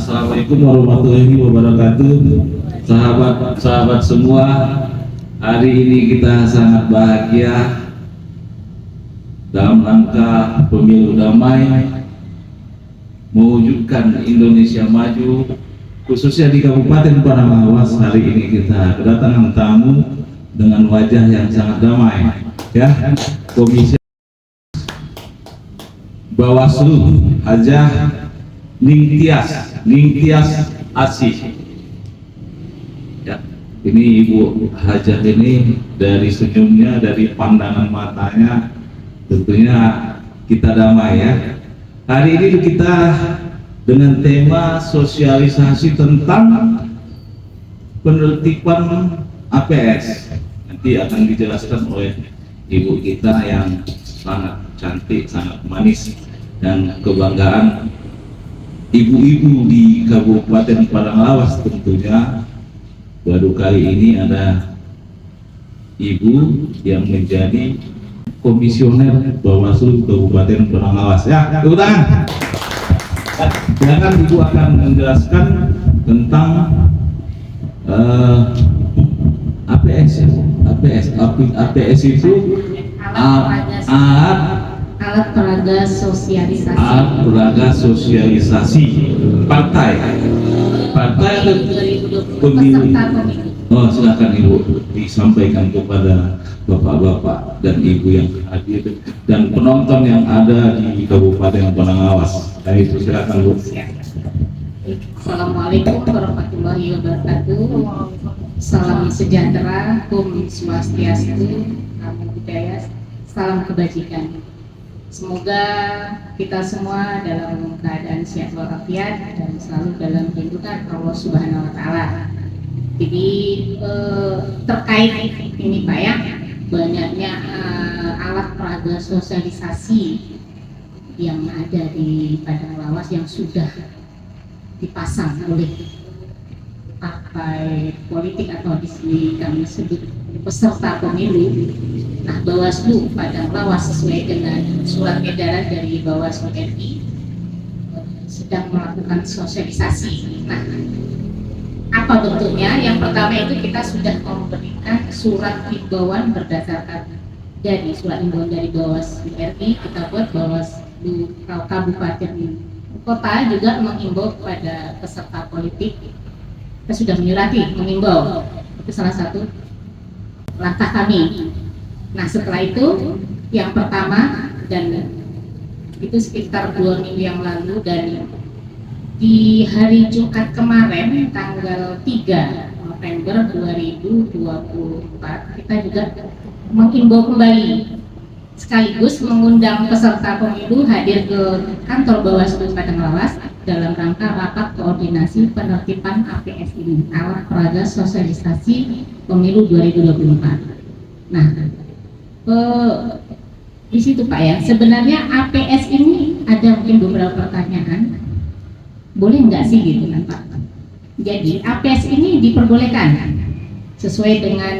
Assalamualaikum warahmatullahi wabarakatuh. Sahabat-sahabat semua, hari ini kita sangat bahagia dalam rangka pemilu damai, mewujudkan Indonesia maju, khususnya di Kabupaten Padang Lawas. Hari ini kita kedatangan tamu dengan wajah yang sangat damai, ya, Komisi Bawaslu Hajah Ningtyas Asih. Ya, ini Ibu Hajah ini dari senyumnya, dari pandangan matanya, tentunya kita damai, ya. Hari ini kita dengan tema sosialisasi tentang penertiban APS. Nanti akan dijelaskan oleh Ibu kita yang sangat cantik, sangat manis, dan kebanggaan ibu-ibu di Kabupaten Padang Lawas. Tentunya baru kali ini ada ibu yang menjadi komisioner Bawaslu Kabupaten Padang Lawas. Ya, tepuk tangan. Silakan Ibu akan menjelaskan tentang APS. APS itu alat peraga sosialisasi. Alat peraga sosialisasi partai pemilu. Oh, silakan Ibu disampaikan kepada bapak-bapak dan ibu yang hadir dan penonton yang ada di Kabupaten Padang Lawas. Nah, itu silakan Bu. Assalamualaikum warahmatullahi wabarakatuh. Salam sejahtera, Om Swastiastu, Namo Buddhaya, salam kebajikan. Semoga kita semua dalam keadaan sehat walafiat dan selalu dalam lindungan Allah Subhanahu wa Ta'ala. Jadi terkait ini Pak, ya, banyaknya alat peraga sosialisasi yang ada di Padang Lawas yang sudah dipasang oleh partai politik atau di sini kami sebut peserta pemilu. Nah, Bawaslu Padang Lawas sesuai dengan surat edaran dari Bawaslu RI sedang melakukan sosialisasi. Nah, apa bentuknya? Yang pertama itu kita sudah memberikan surat himbauan berdasarkan dari surat himbauan dari Bawaslu RI. Kita buat Bawaslu Kabupaten Kota juga mengimbau kepada peserta politik. Kita sudah menyurati, mengimbau. Itu salah satu langkah kami. Nah, setelah itu yang pertama, dan itu sekitar 2 minggu yang lalu, dan di hari Jumat kemarin tanggal 3 November 2024 kita juga mengimbau kembali sekaligus mengundang peserta pemilu hadir ke kantor Bawaslu Padang Lawas dalam rangka rapat koordinasi penertiban APS ini, alat peraga sosialisasi pemilu 2024. Nah, di situ Pak, ya, sebenarnya APS ini ada mungkin beberapa pertanyaan, boleh nggak sih gitu kan Pak? Jadi APS ini diperbolehkan sesuai dengan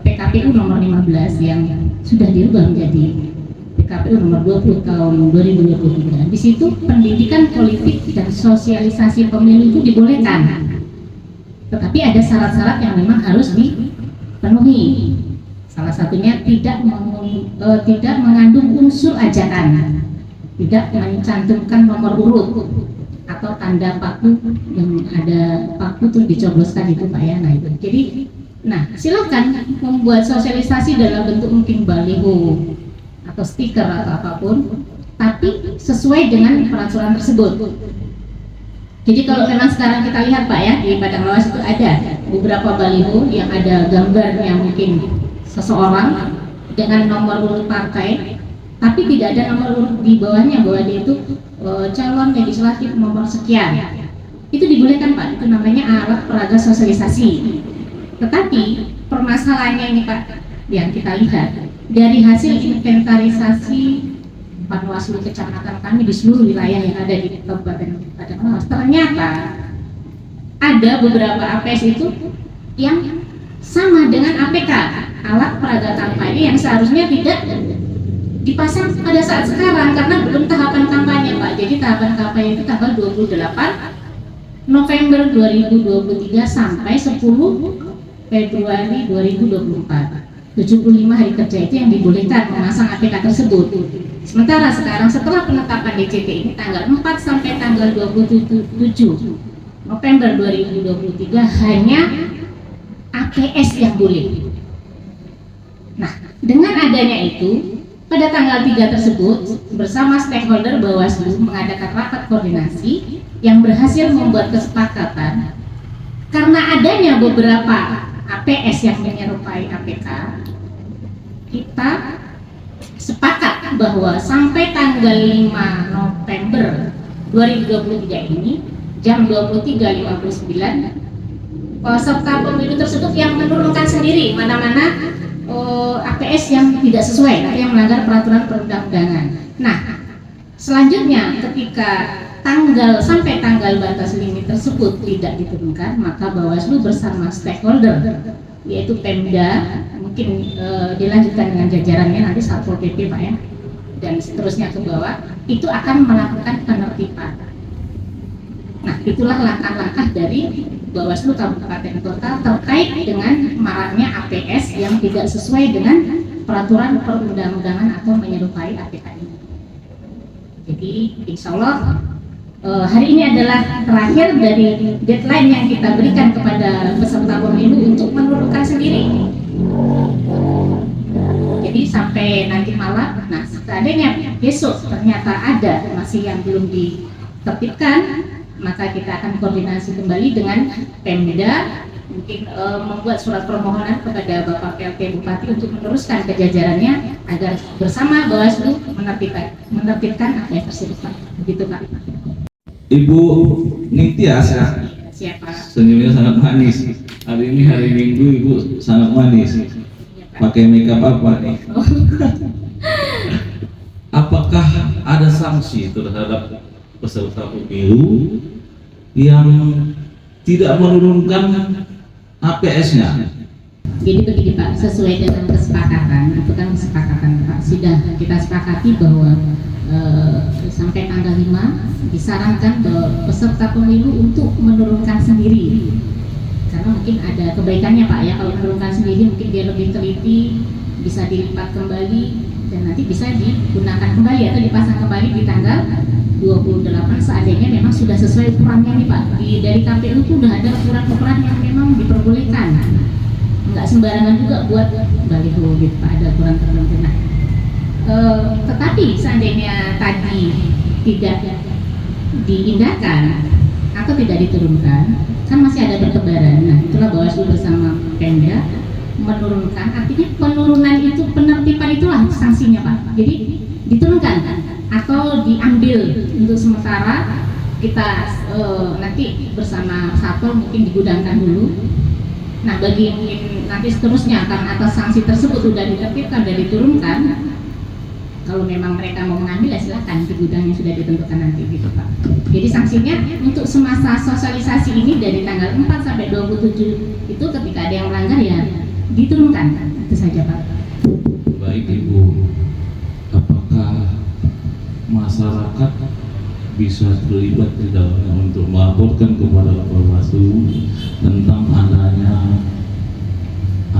PKPU nomor 15 yang sudah dirubah menjadi PKPU nomor 20 tahun 2023. Di situ pendidikan politik dan sosialisasi pemilu itu dibolehkan, tetapi ada syarat-syarat yang memang harus dipenuhi. Salah satunya tidak mengandung unsur ajakan, tidak mencantumkan nomor urut atau tanda paku yang ada paku terus dicobloskan itu Pak, ya. Nah itu. Jadi, silakan membuat sosialisasi dalam bentuk mungkin baliho atau stiker atau apapun, tapi sesuai dengan peraturan tersebut. Jadi kalau memang sekarang kita lihat Pak, ya, di Padang Lawas itu ada beberapa baliho yang ada gambarnya mungkin seseorang dengan nomor urut partai, tapi tidak ada nomor urut di bawahnya bahwa dia itu calon legislatif nomor sekian. Itu dibolehkan Pak, itu namanya alat peraga sosialisasi. Tetapi permasalahannya ini Pak, yang kita lihat dari hasil inventarisasi Panwaslu kecamatan kami di seluruh wilayah yang ada di Kabupaten Padang Lawas, ternyata ada beberapa APS itu yang sama dengan APK, alat peraga kampanye, yang seharusnya tidak dipasang pada saat sekarang karena belum tahapan kampanye Pak. Jadi tahapan kampanye itu tanggal 28 November 2023 sampai 10 Februari 2024. 75 hari kerja itu yang dibolehkan memasang APK tersebut. Sementara sekarang setelah penetapan DCT ini tanggal 4 sampai tanggal 27 November 2023 hanya APS yang boleh. Nah, dengan adanya itu, pada tanggal 3 tersebut bersama stakeholder Bawaslu mengadakan rapat koordinasi yang berhasil membuat kesepakatan karena adanya beberapa APS yang menyerupai APK, kita sepakat bahwa sampai tanggal 5 November 2023 ini jam 23.59 peserta pemilu tersebut yang menurunkan sendiri mana-mana APS yang tidak sesuai atau yang melanggar peraturan perundang-undangan. Nah, selanjutnya ketika sampai tanggal batas limit tersebut tidak diturunkan, maka Bawaslu bersama stakeholder yaitu Pemda, mungkin dilanjutkan dengan jajarannya nanti Satpol PP Pak ya, dan seterusnya ke bawah, itu akan melakukan penertiban. Nah, itulah langkah-langkah dari Bawaslu Kabupaten Kota terkait dengan maraknya APS yang tidak sesuai dengan peraturan perundang-undangan atau menyerupai APK ini. Jadi insya Allah hari ini adalah terakhir dari deadline yang kita berikan kepada peserta pemilu untuk menurunkan sendiri. Jadi sampai nanti malam, nah seandainya besok ternyata ada masih yang belum ditertibkan, maka kita akan koordinasi kembali dengan Pemda, mungkin membuat surat permohonan kepada Bapak PLT Bupati untuk meneruskan ke jajarannya agar bersama Bawaslu menertibkan APS tersebut Pak. Begitu Pak. Ibu Ningtyas ya, Siapa? senyumnya sangat manis. Hari ini hari Minggu Ibu sangat manis. Pakai makeup apa nih? Apakah ada sanksi terhadap peserta pemilu yang tidak menurunkan APS-nya? Jadi begini Pak, sesuai dengan kesepakatan, itu kan kesepakatan Pak, sudah kita sepakati bahwa sampai tanggal 5 disarankan peserta pemilu untuk menurunkan sendiri, karena mungkin ada kebaikannya Pak ya, kalau menurunkan sendiri mungkin dia lebih teliti, bisa dilipat kembali dan nanti bisa digunakan kembali atau dipasang kembali di tanggal 28 seandainya memang sudah sesuai ukurannya nih Pak. Dari KPU itu udah ada ukuran-ukuran yang memang diperbolehkan, nggak sembarangan juga buat baliho gitu Pak, ada ukuran tertentu. Nah, tetapi seandainya tadi tidak diindahkan atau tidak diturunkan, kan masih ada bertebaran. Nah, itulah Bawaslu bersama Pemda menurunkan, artinya penurunan itu, penertiban itulah sanksinya Pak. Jadi diturunkan atau diambil untuk sementara, kita nanti bersama Satpol mungkin digudangkan dulu. Nah, bagi mungkin nanti seterusnya karena atas sanksi tersebut sudah ditertibkan dan diturunkan, kalau memang mereka mau mengambil ya silakan, di gudangnya sudah ditentukan nanti gitu Pak. Jadi sanksinya untuk semasa sosialisasi ini dari tanggal 4 sampai 27 itu ketika ada yang melanggar ya diturunkan. Itu saja Pak. Baik Ibu, apakah masyarakat bisa terlibat di dalamnya untuk melaporkan kepada Bawaslu tentang adanya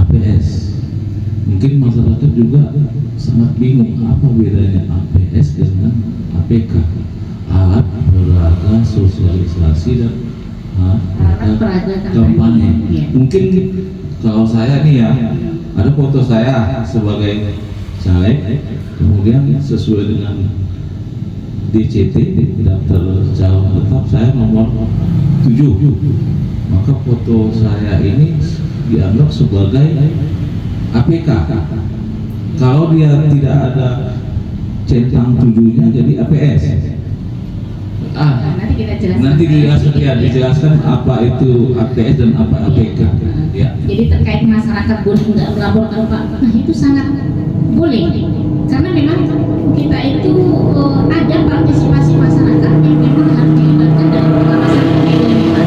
APS? Mungkin masyarakat juga sangat bingung apa bedanya APS dengan APK, alat peraga sosialisasi dan alat peraga kampanye. Mungkin kalau saya nih ya, ada foto saya sebagai caleg, kemudian sesuai dengan DCT, daftar calon tetap saya nomor 7, maka foto saya ini dianggap sebagai APK. Kalau dia tidak ada centang 7-nya jadi APS. Nanti kita jelaskan. Nanti dijelaskan apa itu APS dan apa APK. Ya. Jadi terkait masyarakat boleh nggak melaporkan Pak, nah itu sangat boleh, karena memang kita itu ada partisipasi masyarakat yang memang harus dilibatkan dalam pengawasan pemilu ini Pak.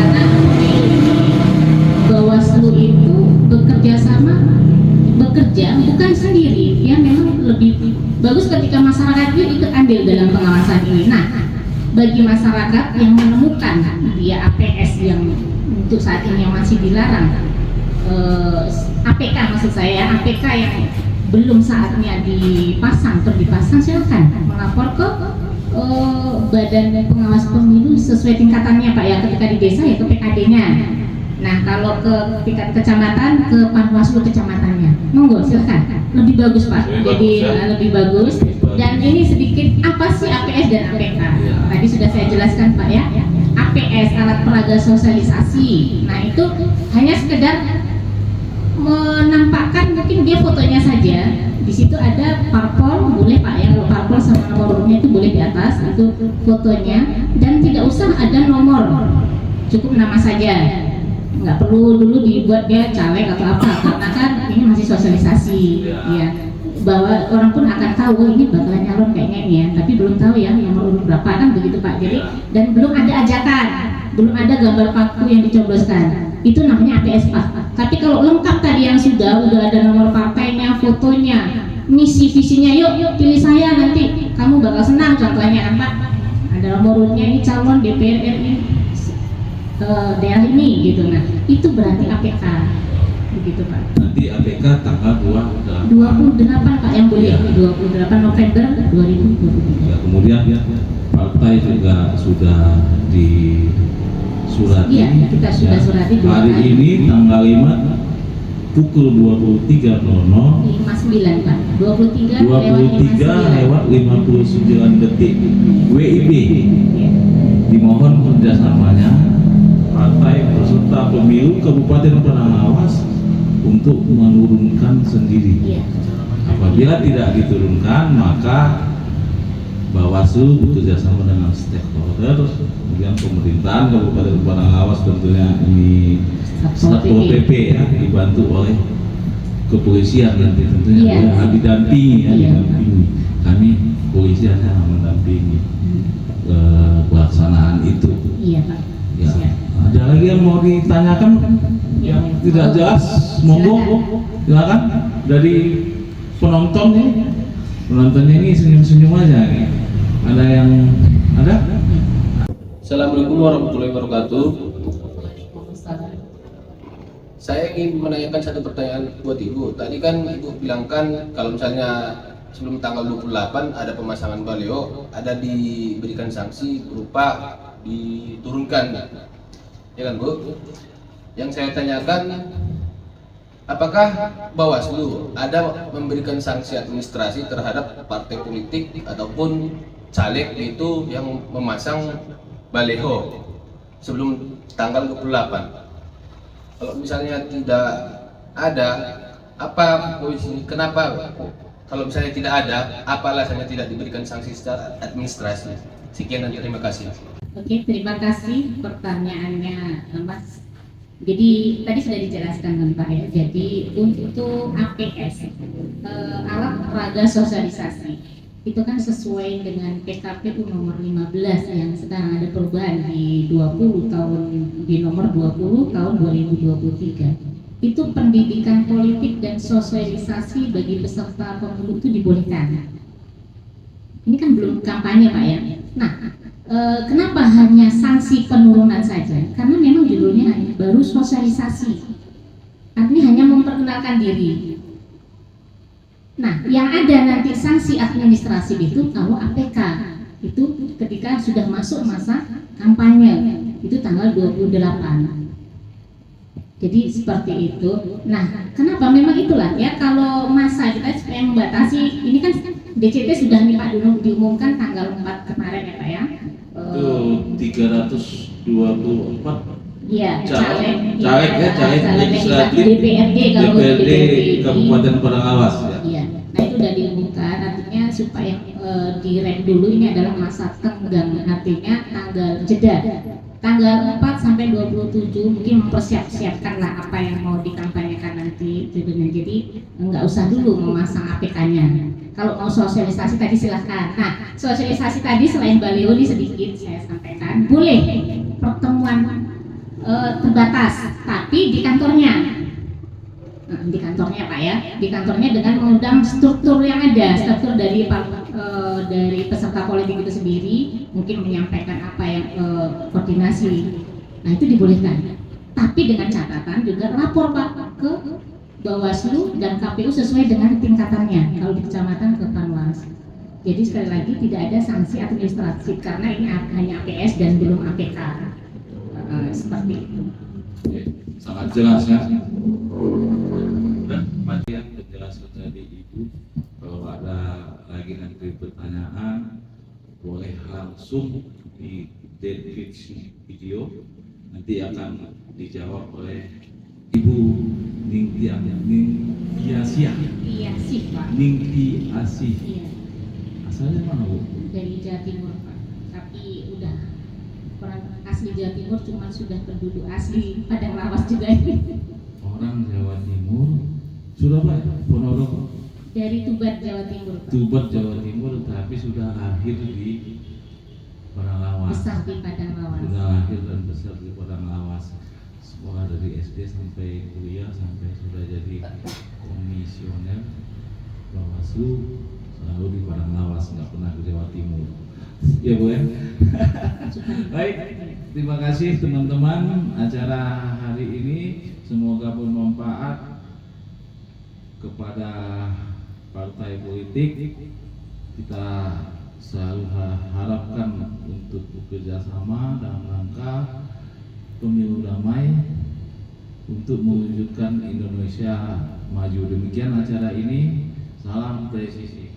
Karena pemilu ini Bawaslu itu bekerja bukan sendiri, ya memang lebih bagus ketika masyarakat itu ikut andil dalam pengawasan ini. Nah, bagi masyarakat yang menemukan dia APS yang untuk saat ini yang masih dilarang, APK maksud saya, APK yang belum saatnya dipasang atau dipasang, silakan melapor ke Badan Pengawas Pemilu sesuai tingkatannya Pak ya, ketika di desa ya ke PKD-nya. Nah kalau ke tingkat kecamatan ke Panwaslu kecamatannya, monggo silakan, lebih bagus Pak, jadi lebih bagus. Dan ini sedikit apa sih APS dan APK? Tadi sudah saya jelaskan Pak ya. APS alat peraga sosialisasi, nah itu hanya sekedar menampakkan mungkin dia fotonya saja. Di situ ada parpol, boleh Pak ya, kalau parpol sama nomor urutnya itu boleh di atas, itu fotonya, dan tidak usah ada nomor, cukup nama saja, nggak perlu dulu dibuat dia caleg atau apa, karena kan ini masih sosialisasi ya, bahwa orang pun akan tahu ini bakalan nyalon kayaknya ini ya, tapi belum tahu ya nomor urut berapa, kan begitu Pak. Jadi dan belum ada ajakan, belum ada gambar paku yang dicobloskan, itu namanya APS Pak. Tapi kalau lengkap tadi yang sudah ada nomor partainya, fotonya, misi visinya, yuk pilih saya nanti kamu bakal senang, contohnya kan Pak, ada nomor urutnya ini calon DPR RI daerah ini gitu, nah itu berarti APK begitu Pak. Nanti APK tanggal 28 Pak yang boleh, 28 November 2023. ya, kemudian partai juga sudah disurati. Iya, kita sudah surati hari ini tanggal 5 pukul 23.00 59 Pak, 23 lewat 59 detik WIB dimohon kerjasamanya partai peserta pemilu Kabupaten Penangawas untuk menurunkan sendiri. Iya. Apabila tidak diturunkan, maka Bawaslu bekerjasama dengan stakeholder, kemudian pemerintahan Kabupaten Penangawas, tentunya ini Satpol PP ya, dibantu oleh kepolisian nanti tentunya didampingi ya, didampingi. Kami polisi hanya mendampingi pelaksanaan itu. Iya Pak. Ya. Ada lagi yang mau ditanyakan yang tidak jelas? Monggo, silakan dari penonton nih. Penontonnya ini senyum-senyum aja nih. Ada yang ada? Assalamualaikum warahmatullahi wabarakatuh. Saya ingin menanyakan satu pertanyaan buat Ibu. Tadi kan Ibu bilangkan kalau misalnya sebelum tanggal 28 ada pemasangan baliho, ada diberikan sanksi berupa diturunkan. Ya kan Bu? Yang saya tanyakan, apakah Bawaslu ada memberikan sanksi administrasi terhadap partai politik ataupun caleg itu yang memasang baliho sebelum tanggal 28? Kalau misalnya tidak ada, apa posisi? Kenapa? Kalau misalnya tidak ada, apa alasannya tidak diberikan sanksi secara administrasi? Sekian dan terima kasih. Oke, terima kasih pertanyaannya Mas. Jadi tadi sudah dijelaskan kan Pak ya. Jadi untuk APS alat peraga sosialisasi itu kan sesuai dengan PKPU nomor 15 yang sekarang ada perubahan di 20 tahun di nomor 20 tahun 2023. Itu pendidikan politik dan sosialisasi bagi peserta pemilu itu dibolehkan. Ini kan belum kampanye Pak ya. Nah, kenapa hanya sanksi penurunan saja? Karena memang judulnya hanya baru sosialisasi, artinya hanya memperkenalkan diri. Nah, yang ada nanti sanksi administrasi itu kalau APK itu ketika sudah masuk masa kampanye, itu tanggal 28. Jadi seperti itu. Nah, kenapa? Memang itulah ya, kalau masa kita supaya membatasi, ini kan DCT sudah nih Pak dulu diumumkan tanggal 4 kemarin ya Pak ya. Itu 324 Iya, caleg legislatif DPRD kalau DPRD Kabupaten Penangawas ya. Iya. Nah, itu sudah diumumkan, artinya supaya direm dulu ini adalah masa tenggang, artinya tanggal jeda tanggal 4 sampai 27 mungkin mempersiapkan lah apa yang mau dikampanyekan nanti judulnya. Jadi nggak usah dulu memasang APK-nya. Kalau mau sosialisasi tadi silahkan. Nah, sosialisasi tadi selain baliho ini sedikit saya sampaikan, boleh pertemuan terbatas, tapi di kantornya. di kantornya Pak ya, di kantornya dengan mengundang struktur yang ada, struktur dari peserta politik itu sendiri, mungkin menyampaikan apa yang koordinasi. Nah itu dibolehkan, tapi dengan catatan juga lapor Pak ke Bawaslu dan KPU sesuai dengan tingkatannya. Kalau di kecamatan ke Panwas. Jadi sekali lagi tidak ada sanksi administratif karena ini hanya APS dan belum APK. Seperti itu. Sangat jelas ya. Dan yang penjelasan dari Ibu, kalau ada lagi nanti pertanyaan boleh langsung di deskripsi video, nanti akan dijawab oleh Ibu Ningtyasih. Iya sih Pak. Ningtyasih. Iya. Asalnya mana Bu? Dari Jawa Timur Pak. Tapi udah orang asli Jawa Timur, cuma sudah penduduk asli Padang Lawas juga ini. Orang Jawa Timur, Surabaya, Ponorogo. Dari Tuban Jawa Timur Pak. Tuban Jawa Timur, tapi sudah lahir di Padang Lawas. Besar di Padang Lawas. Sudah lahir dan besar di Padang Lawas. Sekolah dari SD sampai kuliah sampai sudah jadi komisioner Bawaslu, selalu di Padang Lawas, nggak pernah ke Jawa Timur. Ya Bu ya. Baik, terima kasih teman-teman. Acara hari ini semoga bermanfaat kepada partai politik. Kita selalu harapkan untuk bekerja sama dalam rangka pemilu damai untuk mewujudkan Indonesia maju. Demikian acara ini. Salam presisi.